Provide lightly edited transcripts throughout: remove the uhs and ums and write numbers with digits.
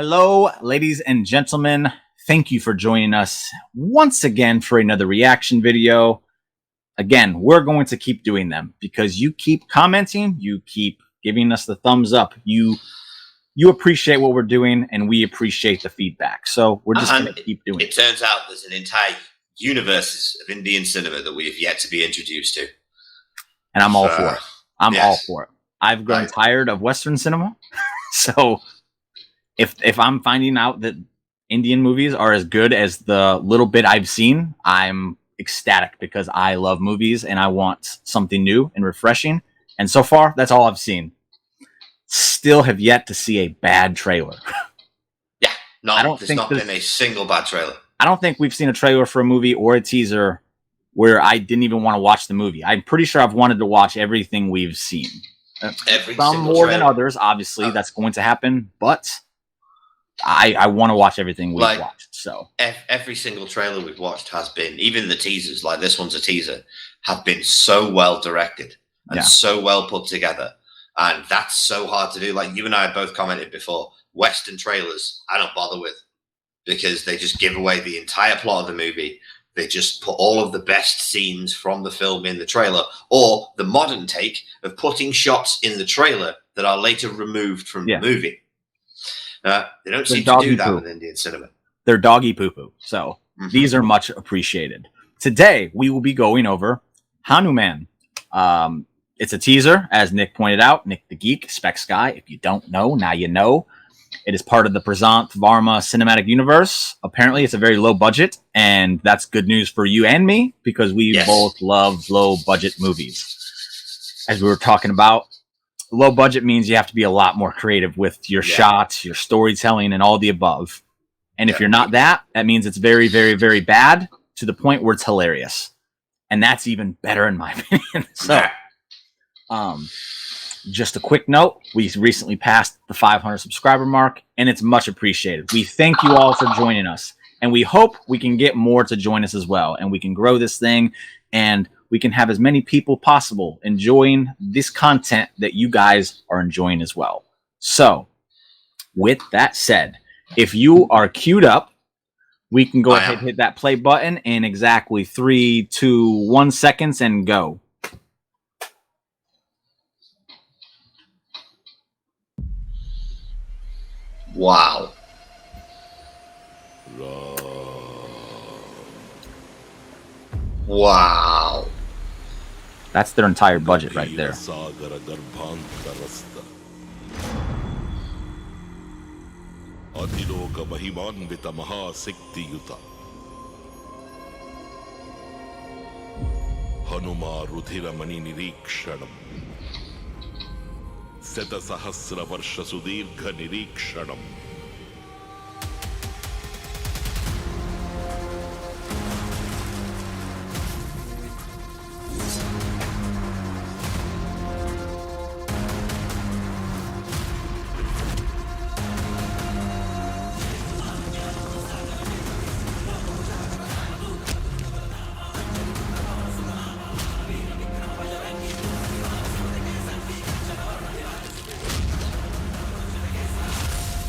Hello, ladies and gentlemen. Thank you for joining us once again for another reaction video. Again, we're going to keep doing them because you keep commenting, you keep giving us the thumbs up. You appreciate what we're doing, and we appreciate the feedback. So we're just going to keep doing it. It turns out there's an entire universe of Indian cinema that we have yet to be introduced to. And I'm all for it. I'm all for it. I've grown tired of Western cinema. So if I'm finding out that Indian movies are as good as the little bit I've seen, I'm ecstatic because I love movies and I want something new and refreshing. And so far, that's all I've seen. Still have yet to see a bad trailer. Yeah, there's not been a single bad trailer. I don't think we've seen a trailer for a movie or a teaser where I didn't even want to watch the movie. I'm pretty sure I've wanted to watch everything we've seen. Some more than others, obviously, that's going to happen, but I want to watch everything we've watched. So every single trailer we've watched has been, even the teasers, like this one's a teaser, have been so well directed and so well put together. And that's so hard to do. Like you and I have both commented before, Western trailers, I don't bother with because they just give away the entire plot of the movie. They just put all of the best scenes from the film in the trailer, or the modern take of putting shots in the trailer that are later removed from the movie. They don't seem to do that with Indian cinema. They're doggy poo-poo. So these are much appreciated. Today, we will be going over Hanuman. It's a teaser, as Nick pointed out. Nick the Geek, Specs Guy. If you don't know, now you know. It is part of the Prashanth Varma cinematic universe. Apparently, it's a very low budget, and that's good news for you and me because we both love low budget movies. As we were talking about, low budget means you have to be a lot more creative with your shots, your storytelling, and all the above. And if you're not that means it's very, very, very bad to the point where it's hilarious. And that's even better in my opinion. So, just a quick note, we recently passed the 500 subscriber mark, and it's much appreciated. We thank you all for joining us, and we hope we can get more to join us as well, and we can grow this thing, and we can have as many people possible enjoying this content that you guys are enjoying as well. So, with that said, if you are queued up, we can go ahead and hit that play button in exactly 3, 2, 1 seconds and go. Wow. Wow. That's their entire budget right there. Hanuman Rudhiramani Nirikshanam Seta Sahasra Varsha Sudirgha Nirikshanam.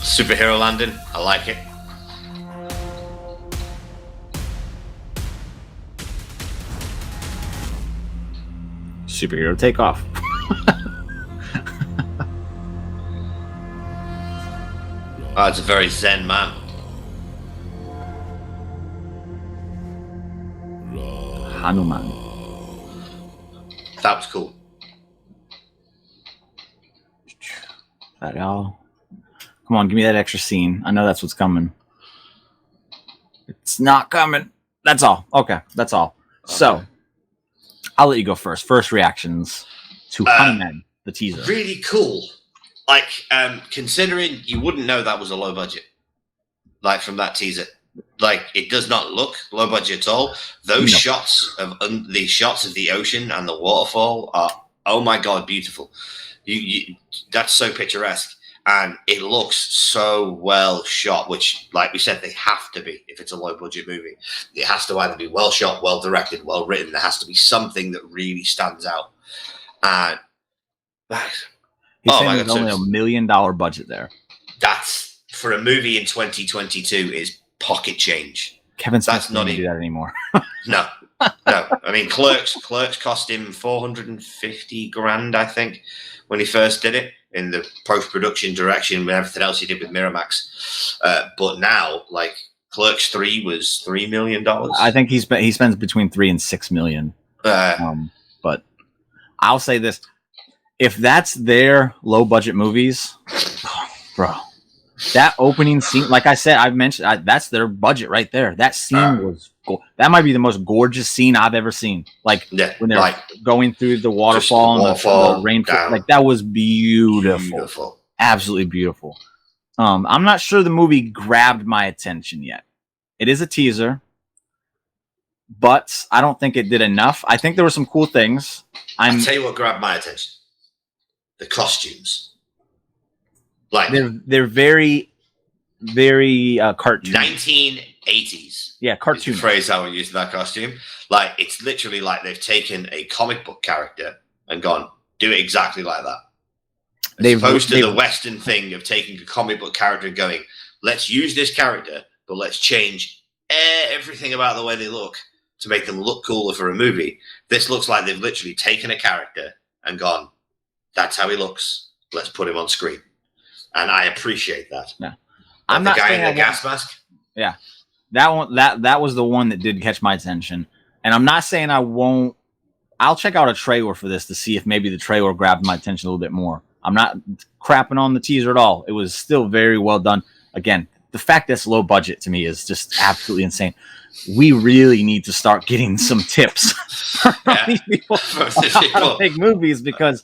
Superhero landing, I like it. Superhero takeoff. Oh, it's a very zen man. Hanuman. That was cool. That all. Come on, give me that extra scene. I know that's what's coming. It's not coming. That's all. Okay, that's all. Okay. So, I'll let you go first. First reactions to Hanuman, the teaser. Really cool. Like, considering you wouldn't know that was a low budget. Like, from that teaser. Like, it does not look low budget at all. Those shots of the ocean and the waterfall are, oh my God, beautiful. That's so picturesque. And it looks so well shot, which, like we said, they have to be if it's a low-budget movie. It has to either be well shot, well directed, well written. There has to be something that really stands out. And he's saying there's only $1 million budget there. That's for a movie in 2022 is pocket change. Kevin Smith That's not doesn't do that anymore. No. I mean, Clerks cost him 450 grand, I think, when he first did it in the post-production direction with everything else he did with Miramax. But now, like, Clerks 3 was $3 million. I think he spends between 3 and 6 million. But I'll say this: if that's their low budget movies, bro, that opening scene, like I said, I've mentioned that's their budget right there. That scene was that might be the most gorgeous scene I've ever seen. Like when they're going through the waterfall and the rainfall, like that was beautiful, absolutely beautiful. I'm not sure the movie grabbed my attention yet. It is a teaser, but I don't think it did enough. I think there were some cool things. I'll tell you what grabbed my attention: the costumes. Like they're very, very cartoon. 1980s. Yeah, cartoon. Is the phrase I would use in that costume. Like it's literally like they've taken a comic book character and gone, do it exactly like that. As opposed to the Western thing of taking a comic book character and going, let's use this character, but let's change everything about the way they look to make them look cooler for a movie. This looks like they've literally taken a character and gone, that's how he looks. Let's put him on screen. And I appreciate that. Yeah. I'm not the guy in the gas mask. Yeah. That one that was the one that did catch my attention. And I'm not saying I won't. I'll check out a trailer for this to see if maybe the trailer grabbed my attention a little bit more. I'm not crapping on the teaser at all. It was still very well done. Again, the fact that it's low budget to me is just absolutely insane. We really need to start getting some tips from these people on how to make movies because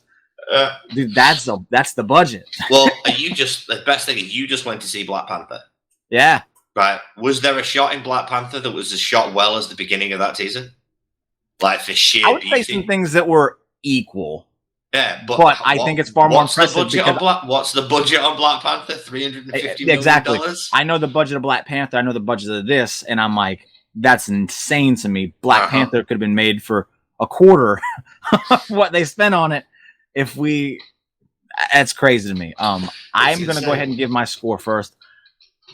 dude, that's the budget. Well, the best thing is you just went to see Black Panther. Yeah. Right. Was there a shot in Black Panther that was as shot well as the beginning of that teaser? Like for sheer I would say some things that were equal. Yeah, but I think it's far more impressive. What's the budget on Black Panther? $350 million? Exactly. I know the budget of Black Panther. I know the budget of this, and I'm like, that's insane to me. Black Panther could have been made for a quarter of what they spent on it. That's crazy to me. I'm going to go ahead and give my score first.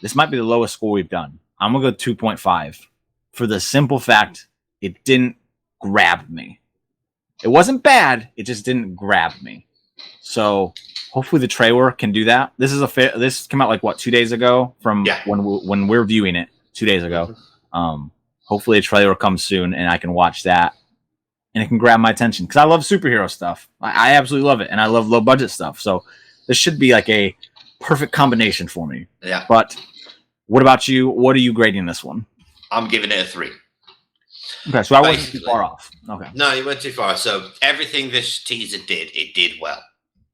This might be the lowest score we've done. I'm going to go 2.5 for the simple fact it didn't grab me. It wasn't bad. It just didn't grab me. So hopefully the trailer can do that. This came out like 2 days ago from when we're viewing it 2 days ago. Hopefully a trailer comes soon and I can watch that and it can grab my attention because I love superhero stuff. I absolutely love it. And I love low budget stuff. So this should be like a perfect combination for me. Yeah. But what about you? What are you grading this one? I'm giving it a 3. Okay, so I wasn't too far off. Okay. No, you went too far. So everything this teaser did, it did well.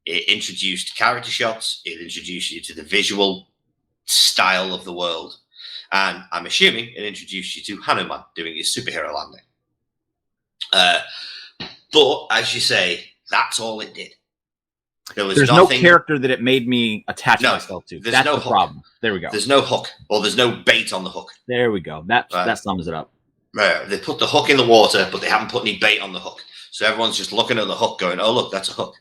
It introduced character shots. It introduced you to the visual style of the world. And I'm assuming it introduced you to Hanuman doing his superhero landing. But as you say, that's all it did. There's no character that it made me attach myself to. That's no the problem. There we go. There's no hook, or there's no bait on the hook. There we go. That sums it up. They put the hook in the water, but they haven't put any bait on the hook. So everyone's just looking at the hook going, oh, look, that's a hook.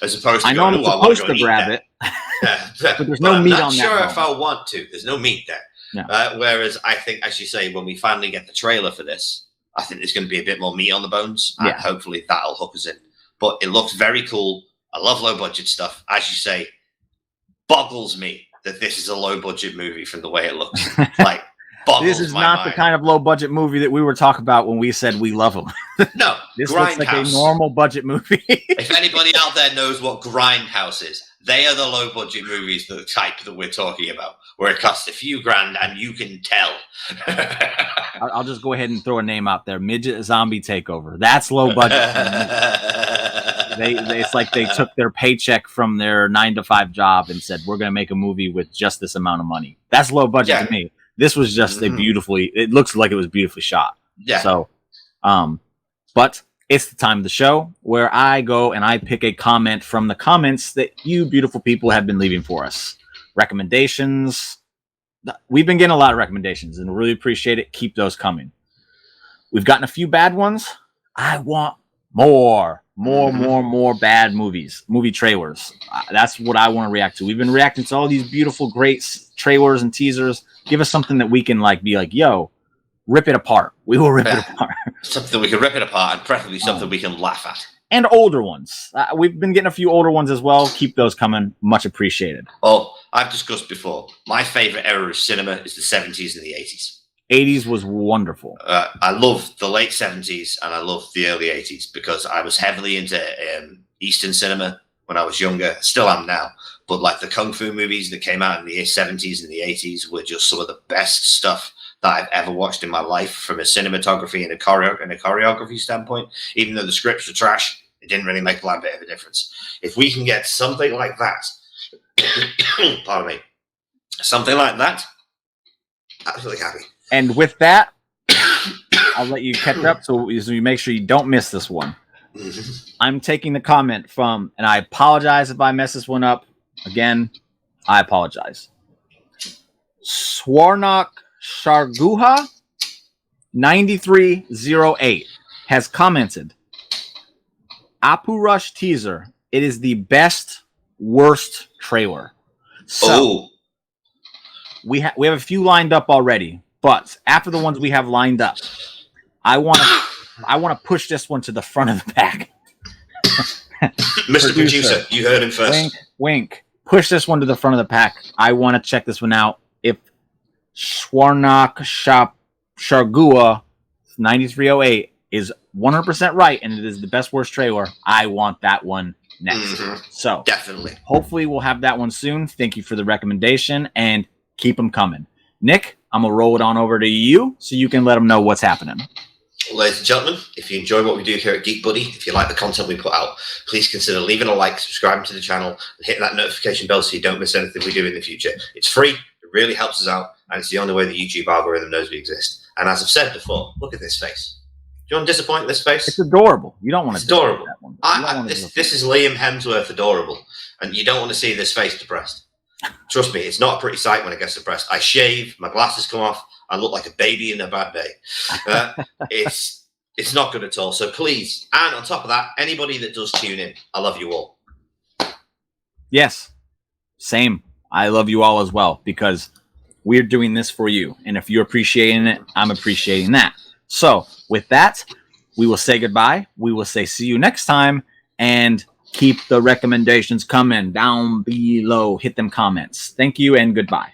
As opposed to I know I'm supposed to grab it, but there's no meat on that. I'm not sure if I want to. There's no meat there. No. Whereas I think, as you say, when we finally get the trailer for this, I think there's going to be a bit more meat on the bones, and hopefully that'll hook us in. But it looks very cool. I love low-budget stuff. As you say, boggles me that this is a low-budget movie from the way it looks. Like, this is not the kind of low-budget movie that we were talking about when we said we love them. No, this looks like a normal budget movie. If anybody out there knows what Grindhouse is, they are the low-budget movies, the type that we're talking about, where it costs a few grand and you can tell. I'll just go ahead and throw a name out there. Midget Zombie Takeover. That's low-budget. It's like they took their paycheck from their 9-to-5 job and said, we're going to make a movie with just this amount of money. That's low budget to me. This was just it looks like it was beautifully shot. Yeah. So, but it's the time of the show where I go and I pick a comment from the comments that you beautiful people have been leaving for us. Recommendations. We've been getting a lot of recommendations and really appreciate it. Keep those coming. We've gotten a few bad ones. I want more more bad movie trailers. That's what I want to react to. We've been reacting to all these beautiful, great trailers and teasers. Give us something that we can like be like, yo, rip it apart. We will rip it apart. Something we can rip it apart, and preferably something we can laugh at. And older ones. We've been getting a few older ones as well. Keep those coming. Much appreciated. Oh, I've discussed before. My favorite era of cinema is the 70s and the 80s. 80s was wonderful. I love the late 70s and I love the early 80s because I was heavily into Eastern cinema when I was younger. Still am now. But like the Kung Fu movies that came out in the 70s and the 80s were just some of the best stuff that I've ever watched in my life from a cinematography and a choreography standpoint. Even though the scripts were trash, it didn't really make a bit of a difference. If we can get something like that, pardon me, something like that, absolutely happy. And with that, I'll let you catch up so you make sure you don't miss this one. I'm taking the comment from, and I apologize if I mess this one up. Again, I apologize. Swarnak Sharguha 9308 has commented, Apu Rush teaser. It is the best, worst trailer. So we have a few lined up already, but after the ones we have lined up, I want to push this one to the front of the pack. Mr. Producer, you heard him first. Wink, wink. Push this one to the front of the pack. I want to check this one out. If Swarnak Shargua 9308 is 100% right and it is the best worst trailer, I want that one next. So definitely. Hopefully we'll have that one soon. Thank you for the recommendation and keep them coming. Nick, I'm going to roll it on over to you so you can let them know what's happening. Ladies and gentlemen, if you enjoy what we do here at GeekBuddy, if you like the content we put out, please consider leaving a like, subscribing to the channel, and hitting that notification bell so you don't miss anything we do in the future. It's free, it really helps us out, and it's the only way the YouTube algorithm knows we exist. And as I've said before, look at this face. Do you want to disappoint this face? It's adorable. You don't want to. It's adorable. This is Liam Hemsworth adorable, and you don't want to see this face depressed. Trust me, it's not a pretty sight when it gets depressed. I shave, my glasses come off, I look like a baby in a bad day. It's not good at all. So please, and on top of that, anybody that does tune in, I love you all. Yes, same. I love you all as well because we're doing this for you. And if you're appreciating it, I'm appreciating that. So with that, we will say goodbye. We will say see you next time and keep the recommendations coming down below. Hit them comments. Thank you and goodbye.